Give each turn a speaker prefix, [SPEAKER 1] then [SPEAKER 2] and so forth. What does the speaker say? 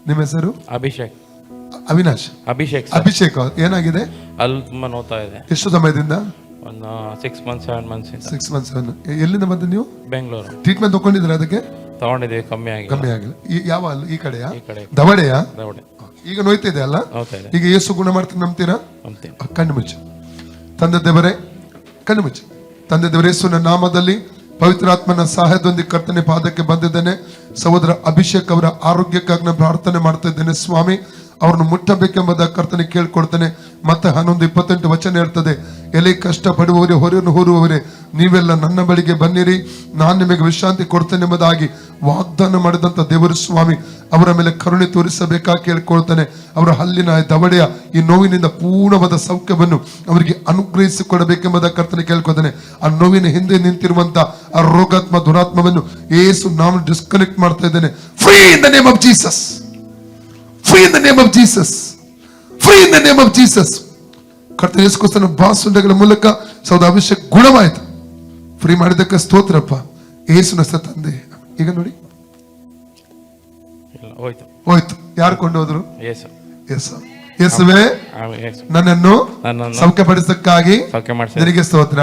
[SPEAKER 1] ನಿಮ್ಮ ಹೆಸರು?
[SPEAKER 2] ಅಭಿಷೇಕ್.
[SPEAKER 1] ಅವಿನಾಶ್.
[SPEAKER 2] ಅಭಿಷೇಕ್
[SPEAKER 1] ಅಭಿಷೇಕ್ ಏನಾಗಿದೆ?
[SPEAKER 2] ಅಲ್ಲಿ ತುಂಬಾ ನೋತಾ ಇದೆ.
[SPEAKER 1] ಎಷ್ಟು ಸಮಯದಿಂದ?
[SPEAKER 2] ಒಂದು 6 months 7 months ಇಂದ.
[SPEAKER 1] 6 months. ಎಲ್ಲಿಂದ ಬಂದು ನೀವು?
[SPEAKER 2] ಬೆಂಗಳೂರು.
[SPEAKER 1] ಟ್ರೀಟ್ಮೆಂಟ್ ತಗೊಂಡಿದ್ರೆ ಅದಕ್ಕೆ?
[SPEAKER 2] ತಗೊಂಡಿದ್ದೀವಿ, ಕಮ್ಮಿ ಆಗಿಲ್ಲ.
[SPEAKER 1] ಯಾವ ಈ ಕಡೆಯಾ?
[SPEAKER 2] ಈ ಕಡೆ.
[SPEAKER 1] ದವಡೆಯಾ?
[SPEAKER 2] ದವಡೆ.
[SPEAKER 1] ಈಗ ನೋಯ್ತಿದೆ ಅಲ್ಲ?
[SPEAKER 2] ನೋತಾ ಇದೆ.
[SPEAKER 1] ಈಗ ಯೇಸು ಗುಣ ಮಾಡ್ತಾರೆ ನಂಬ್ತೀರಾ?
[SPEAKER 2] ನಂಬ್ತೀನಿ.
[SPEAKER 1] ಕಣ್ಣು ಮುಚ್ಚು. ತಂದೆ ದೇವರೇ, ಕಣ್ಣು ಮುಚ್ಚು. ತಂದೆ ದೇವರೇ, ಯೇಸುವಿನ ನಾಮದಲ್ಲಿ ಪವಿತ್ರಾತ್ಮನ ಸಹಾಯದೊಂದಿಗೆ ಕರ್ತನೆ ಪಾದಕ್ಕೆ ಬಂದಿದ್ದೇನೆ. ಸಹೋದರ ಅಭಿಷೇಕ್ ಅವರ ಆರೋಗ್ಯಕ್ಕಾಗಿ ನಾನು ಪ್ರಾರ್ಥನೆ ಮಾಡ್ತಾ ಇದ್ದೇನೆ ಸ್ವಾಮಿ. ಅವ್ರನ್ನು ಮುಟ್ಟಬೇಕೆಂಬುದ ಕರ್ತನೆ ಕೇಳ್ಕೊಡ್ತೇನೆ. ಮತ್ತೆ 11:28 ವಚನ ಇರ್ತದೆ, ಎಲ್ಲಿ ಕಷ್ಟ ಪಡುವವರೇ, ಹೊರೆಯನ್ನು ಹೊರುವವರೇ, ನೀವೆಲ್ಲ ನನ್ನ ಬಳಿಗೆ ಬನ್ನಿರಿ, ನಾನು ನಿಮಗೆ ವಿಶ್ರಾಂತಿ ಕೊಡ್ತೇನೆ ಎಂಬುದಾಗಿ ವಾಗ್ದಾನ ಮಾಡಿದಂತ ದೇವರು ಸ್ವಾಮಿ ಅವರ ಮೇಲೆ ಕರುಣೆ ತೋರಿಸಬೇಕಾಗಿ ಕೇಳ್ಕೊಳ್ತೇನೆ. ಅವರ ಹಲ್ಲಿನ ದವಡೆಯ ಈ ನೋವಿನಿಂದ ಪೂರ್ಣವಾದ ಸೌಖ್ಯವನ್ನು ಅವರಿಗೆ ಅನುಗ್ರಹಿಸಿಕೊಡಬೇಕೆಂಬುದ ಕರ್ತನೆ ಕೇಳ್ಕೊಳ್ತೇನೆ. ಆ ನೋವಿನ ಹಿಂದೆ ನಿಂತಿರುವಂತ ಆ ರೋಗಾತ್ಮ ದುರಾತ್ಮವನ್ನು ಯೇಸು ನಾನು ಡಿಸ್ಕನೆಕ್ಟ್ ಮಾಡ್ತಾ ಇದ್ದೇನೆ. Free in the name of Jesus, free in the name of Jesus, free in the name of Jesus. ಕರ್ತನೆ ಯೇಸು ಕ್ರಿಸ್ತನ ಬಾಸುಂಡೆಗಳ ಮೂಲಕ ಸೌದ ಅಭಿಷೇಕ್ ಗುಣವಾಯಿತು. ಫ್ರೀ ಮಾಡಿದ್ದಕ್ಕೆ ಸ್ತೋತ್ರಪ್ಪ ಯೇಸುನ ತಂದೆ. ಈಗ ನೋಡಿ ಹೋಯ್ತು. ಯಾರು ಕೊಂಡು ಹೋದ್ರು? ಯೇಸುವೇ ನನ್ನನ್ನು ಸೌಖ್ಯಪಡಿಸಕ್ಕಾಗಿ ನಿನಗೆ ಸ್ತೋತ್ರ.